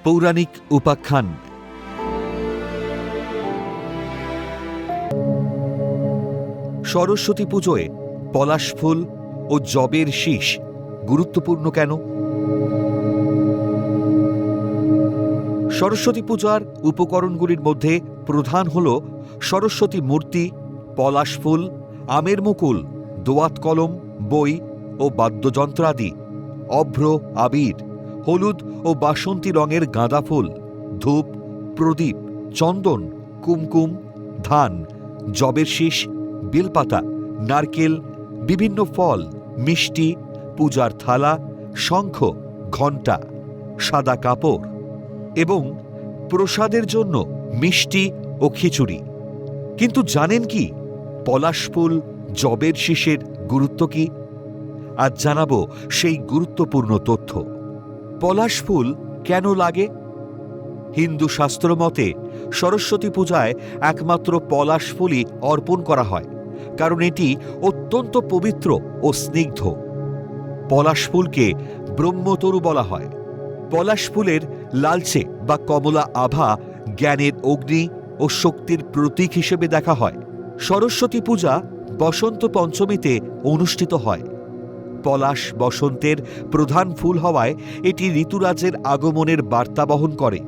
পৌরাণিক উপাখ্যান। সরস্বতী পুজোয় পলাশ ফুল ও জবের শীষ গুরুত্বপূর্ণ কেন? সরস্বতী পূজার উপকরণগুলির মধ্যে প্রধান হল সরস্বতী মূর্তি, পলাশ ফুল, আমের মুকুল, দোয়াত কলম, বই ও বাদ্যযন্ত্রাদি, অভ্র, আবির, হলুদ ও বাসন্তী রঙের গাঁদা ফুল, ধূপ, প্রদীপ, চন্দন, কুমকুম, ধান, জবের শীষ, বেলপাতা, নারকেল, বিভিন্ন ফল, মিষ্টি, পূজার থালা, শঙ্খ, ঘণ্টা, সাদা কাপড় এবং প্রসাদের জন্য মিষ্টি ও খিচুড়ি। কিন্তু জানেন কি পলাশ ফুল, জবের শীষের গুরুত্ব কি? আজ জানাবো সেই গুরুত্বপূর্ণ তথ্য। পলাশ ফুল কেন লাগে? হিন্দু শাস্ত্র মতে সরস্বতী পূজায় একমাত্র পলাশ ফুলই অর্পণ করা হয়, কারণ এটি অত্যন্ত পবিত্র ও স্নিগ্ধ। পলাশ ফুলকে ব্রহ্মতরু বলা হয়। পলাশ ফুলের লালচে বা কমলা আভা জ্ঞানের অগ্নি ও শক্তির প্রতীক হিসেবে দেখা হয়। সরস্বতী পূজা বসন্ত পঞ্চমীতে অনুষ্ঠিত হয়। পলাশ বসন্তের প্রধান ফুল হওয়ায় এটি ঋতুরাজের আগমনের বার্তা বহন করে।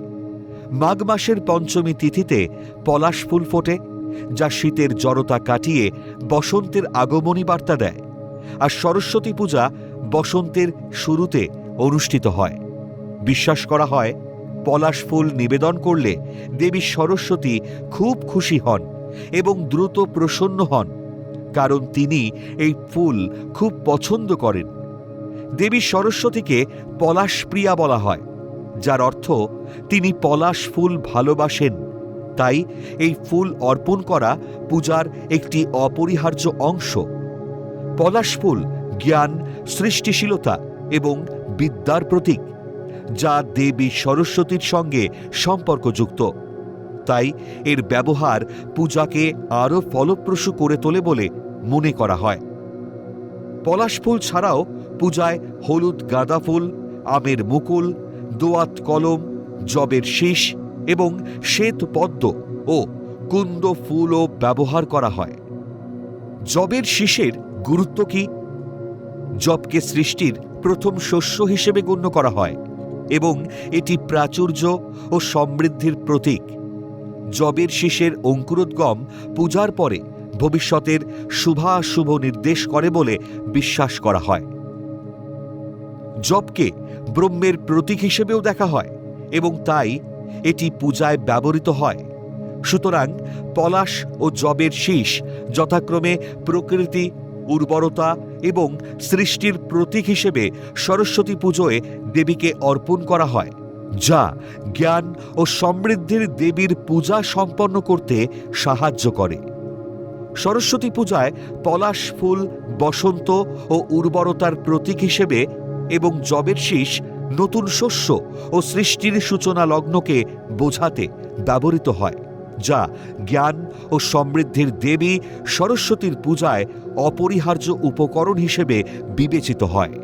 মাঘ মাসের পঞ্চমী তিথিতে পলাশ ফুল ফোটে, যা শীতের জড়তা কাটিয়ে বসন্তের আগমনী বার্তা দেয়। আর সরস্বতী পূজা বসন্তের শুরুতে অনুষ্ঠিত হয়। বিশ্বাস করা হয় পলাশ ফুল নিবেদন করলে দেবী সরস্বতী খুব খুশি হন এবং দ্রুত প্রসন্ন হন, কারণ তিনি এই ফুল খুব পছন্দ করেন। দেবী সরস্বতীকে পলাশ প্রিয়া বলা হয়, যার অর্থ তিনি পলাশ ফুল ভালোবাসেন। তাই এই ফুল অর্পণ করা পূজার একটি অপরিহার্য অংশ। পলাশ ফুল জ্ঞান, সৃষ্টিশীলতা এবং বিদ্যার প্রতীক, যা দেবী সরস্বতীর সঙ্গে সম্পর্কযুক্ত। তাই এর ব্যবহার পূজাকে আরও ফলপ্রসূ করে তোলে বলে মনে করা হয়। পলাশ ফুল ছাড়াও পূজায় হলুদ গাঁদা ফুল, আমের মুকুল, দোয়াত কলম, জবের শীষ এবং শ্বেত পদ্ম ও কুন্দ ফুলও ব্যবহার করা হয়। জবের শীষের গুরুত্ব কি? জবকে সৃষ্টির প্রথম শস্য হিসেবে গণ্য করা হয় এবং এটি প্রাচুর্য ও সমৃদ্ধির প্রতীক। জবের শীষের অঙ্কুরোদ্গম পূজার পরে ভবিষ্যতের শুভাশুভ নির্দেশ করে বলে বিশ্বাস করা হয়। জবকে ব্রহ্মের প্রতীক হিসেবেও দেখা হয় এবং তাই এটি পূজায় ব্যবহৃত হয়। সুতরাং পলাশ ও জবের শীষ যথাক্রমে প্রকৃতি, উর্বরতা এবং সৃষ্টির প্রতীক হিসেবে সরস্বতী পুজোয় দেবীকে অর্পণ করা হয়, যা জ্ঞান ও সমৃদ্ধির দেবীর পূজা সম্পন্ন করতে সাহায্য করে। সরস্বতী পূজায় পলাশ ফুল বসন্ত ও উর্বরতার প্রতীক হিসেবে এবং জবের শীষ নতুন শস্য ও সৃষ্টির সূচনা লগ্নকে বোঝাতে ব্যবহৃত হয়, যা জ্ঞান ও সমৃদ্ধির দেবী সরস্বতীর পূজায় অপরিহার্য উপকরণ হিসেবে বিবেচিত হয়।